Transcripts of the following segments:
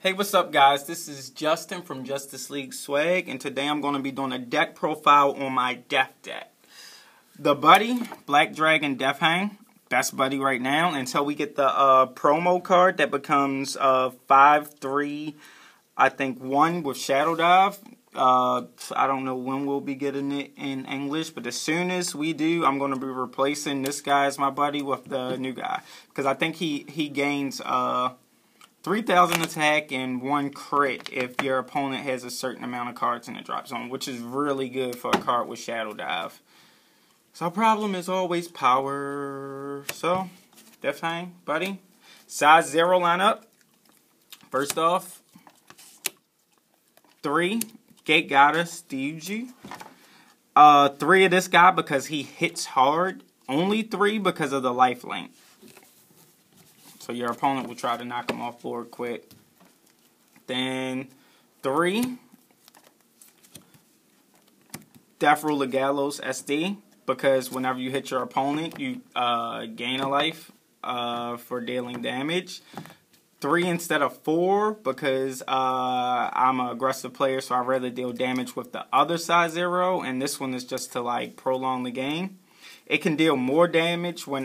Hey, what's up, guys? This is Justin from Justice League Swag, and today I'm going to be doing a deck profile on my Death deck. The Buddy, Black Dragon Death Hang, best buddy right now until we get the promo card that becomes 5/3, I think 1 with Shadow Dive. I don't know when we'll be getting it in English, but as soon as we do, I'm going to be replacing this guy as my buddy with the new guy, because I think he gains 3,000 attack and 1 crit if your opponent has a certain amount of cards in the drop zone, which is really good for a card with Shadow Dive. So our problem is always power. So, Death Hang, buddy. Size 0 lineup. First off, 3, Gate Goddess, DUG. 3 of this guy because he hits hard. Only 3 because of the life link. So your opponent will try to knock him off board quick. Then 3, Death Ruler Gallows SD, because whenever you hit your opponent, you gain a life for dealing damage. 3 instead of 4, because I'm an aggressive player, so I'd rather deal damage with the other size 0, and this one is just to like prolong the game. It can deal more damage when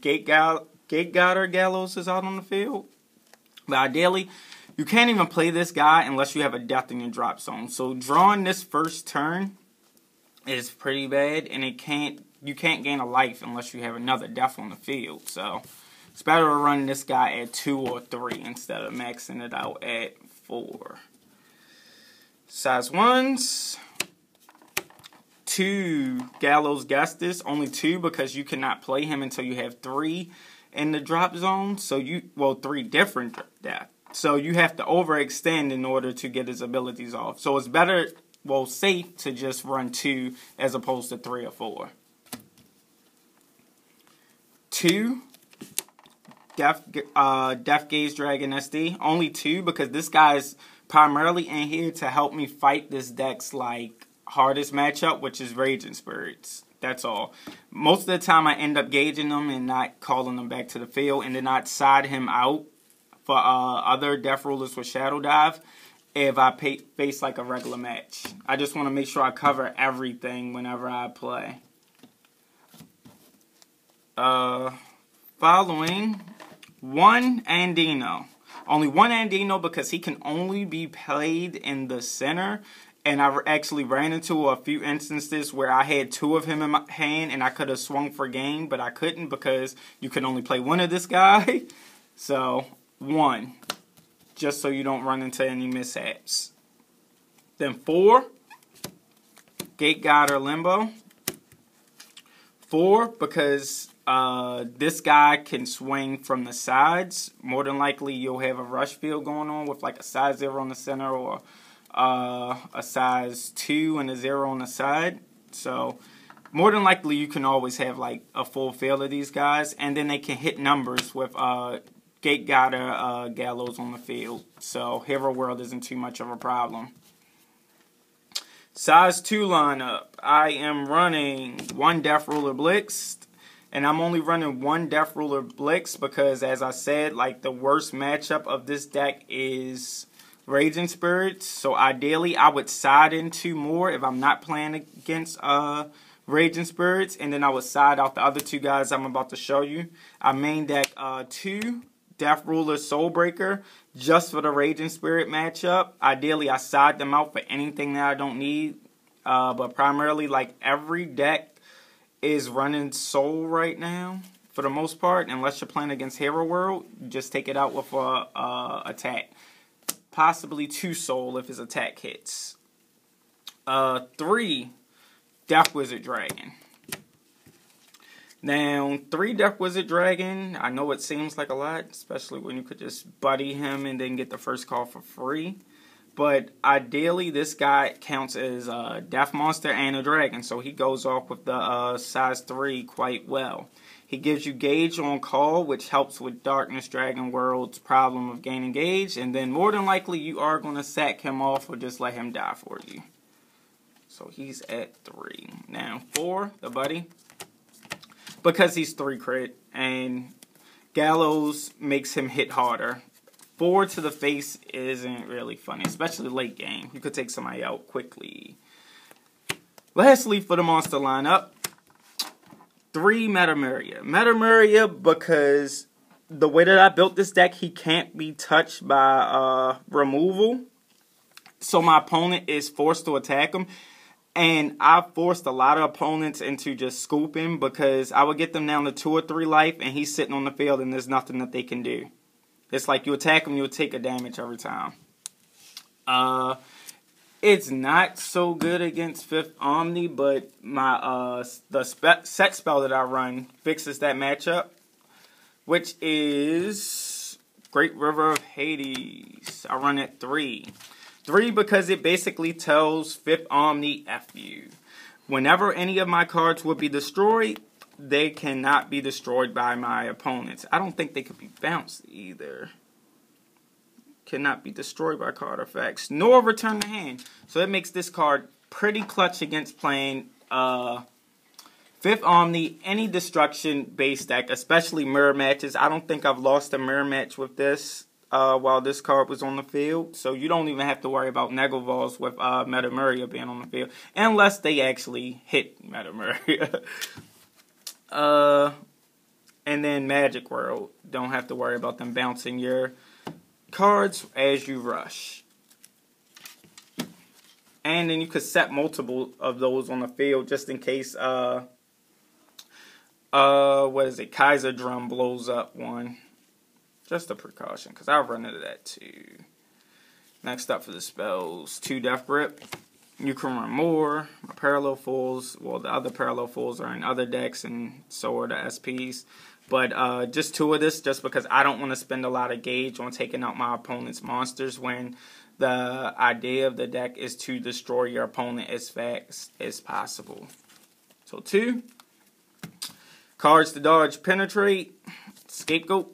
Gate Goddess Gallows is out on the field. But ideally, you can't even play this guy unless you have a death in your drop zone. So drawing this first turn is pretty bad, and you can't gain a life unless you have another death on the field. So it's better to run this guy at 2 or 3 instead of maxing it out at 4. Size 1s. 2, Gallows Gestus. Only 2 because you cannot play him until you have 3 in the drop zone. So 3 different death. So you have to overextend in order to get his abilities off. So it's better, safe to just run 2 as opposed to 3 or 4. 2, Death Gaze Dragon SD. Only 2 because this guy is primarily in here to help me fight this deck's hardest matchup, which is Raging Spirits. That's all. Most of the time I end up gauging them and not calling them back to the field, and then I'd side him out for other Death Rulers with Shadow Dive if I face like a regular match. I just want to make sure I cover everything whenever I play. Following, 1 Andino. Only 1 Andino because he can only be played in the center. And I actually ran into a few instances where I had 2 of him in my hand and I could have swung for game, but I couldn't because you can only play 1 of this guy. So, 1. Just so you don't run into any mishaps. Then 4, Gate Goddess Limbo. 4 because this guy can swing from the sides. More than likely you'll have a rush field going on with like a size 0 on the center or a size 2 and a 0 on the side. So more than likely you can always have like a full field of these guys, and then they can hit numbers with Gate Goddess Gallows on the field. So Hero World isn't too much of a problem. Size 2 lineup. I am running 1 Death Ruler Blix, and I'm only running 1 Death Ruler Blix because, as I said, the worst matchup of this deck is Raging Spirits. So ideally I would side in 2 more if I'm not playing against Raging Spirits, and then I would side out the other 2 guys I'm about to show you. I main deck 2 Death Ruler Soulbreaker just for the Raging Spirit matchup. Ideally I side them out for anything that I don't need, but primarily every deck is running Soul right now for the most part, unless you're playing against Hero World. Just take it out with attack. Possibly 2 Soul if his attack hits. 3, Death Wizard Dragon. Now, 3 Death Wizard Dragon, I know it seems like a lot, especially when you could just buddy him and then get the first call for free. But ideally, this guy counts as a Death Monster and a Dragon, so he goes off with the size 3 quite well. He gives you gauge on call, which helps with Darkness Dragon World's problem of gaining gauge. And then more than likely you are going to sack him off or just let him die for you. So he's at 3. Now 4, the buddy. Because he's 3 crit and Gallows makes him hit harder. 4 to the face isn't really funny, especially late game. You could take somebody out quickly. Lastly, for the monster lineup, 3 Metamaria. Metamaria because the way that I built this deck, he can't be touched by removal. So my opponent is forced to attack him. And I forced a lot of opponents into just scooping because I would get them down to 2 or 3 life and he's sitting on the field and there's nothing that they can do. It's like you attack him, you'll take a damage every time. It's not so good against 5th Omni, but my set spell that I run fixes that matchup, which is Great River of Hades. I run at 3. 3 because it basically tells 5th Omni F you. Whenever any of my cards would be destroyed, they cannot be destroyed by my opponents. I don't think they could be bounced either. Cannot be destroyed by card effects, nor return to hand. So that makes this card pretty clutch against playing 5th Omni, any destruction-based deck, especially mirror matches. I don't think I've lost a mirror match with this. While this card was on the field. So you don't even have to worry about Negavols with Metamaria being on the field. Unless they actually hit Metamaria. And then Magic World. Don't have to worry about them bouncing your cards as you rush. And then you could set multiple of those on the field just in case, what is it? Kaiser Drum blows up one. Just a precaution, because I'll run into that too. Next up for the spells, 2 Death Grip. You can run more. My Parallel Fools, well, the other Parallel Fools are in other decks, and so are the SPs. But just 2 of this, just because I don't want to spend a lot of gauge on taking out my opponent's monsters when the idea of the deck is to destroy your opponent as fast as possible. So 2. Cards to dodge, Penetrate, Scapegoat.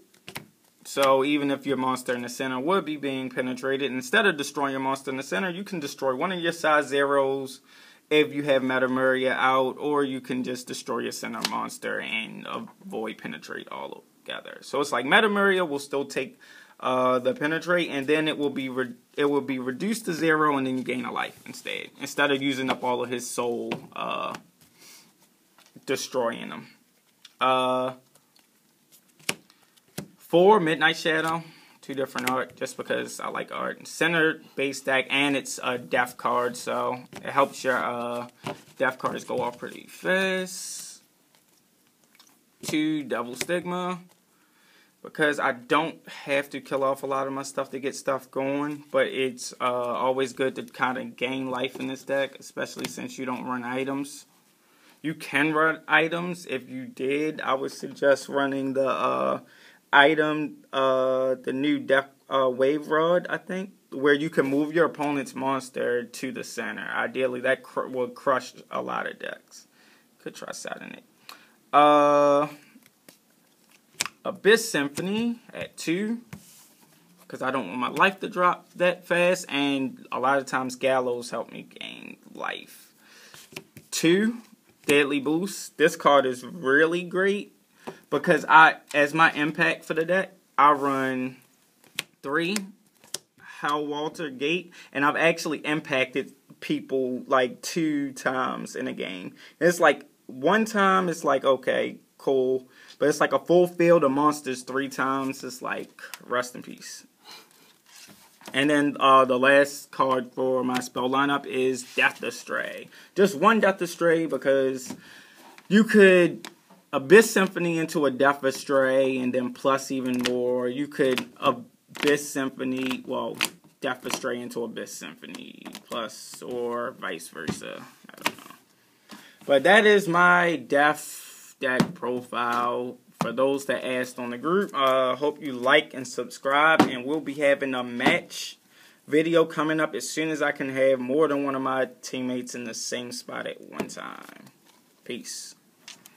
So even if your monster in the center would be being penetrated, instead of destroying your monster in the center, you can destroy one of your size zeros if you have Metamaria out, or you can just destroy your center monster and avoid penetrate altogether. So it's like Metamaria will still take the penetrate, and then it will be reduced to 0, and then you gain a life instead of using up all of his soul destroying them. 4 Midnight Shadow, 2 different art, just because I like art. Center base deck, and it's a death card, so it helps your death cards go off pretty fast. 2 Devil Stigma, because I don't have to kill off a lot of my stuff to get stuff going, but it's always good to kind of gain life in this deck, especially since you don't run items. You can run items. If you did, I would suggest running the item, the new Death Wave Rod, I think, where you can move your opponent's monster to the center. Ideally, that will crush a lot of decks. Could try setting it. Abyss Symphony at 2, because I don't want my life to drop that fast, and a lot of times Gallows help me gain life. 2 Deadly Boost. This card is really great. Because as my impact for the deck, I run 3 Hal Walter Gate, and I've actually impacted people like 2 times in a game. And it's like one time, it's like okay, cool, but it's like a full field of monsters 3 times. It's like rest in peace. And then the last card for my spell lineup is Death Astray. Just 1 Death Astray because you could Abyss Symphony into a Death Astray, and then plus even more. You could Abyss Symphony, well, Death Astray into Abyss Symphony plus, or vice versa. I don't know. But that is my Death deck profile. For those that asked on the group, hope you like and subscribe, and we'll be having a match video coming up as soon as I can have more than one of my teammates in the same spot at one time. Peace.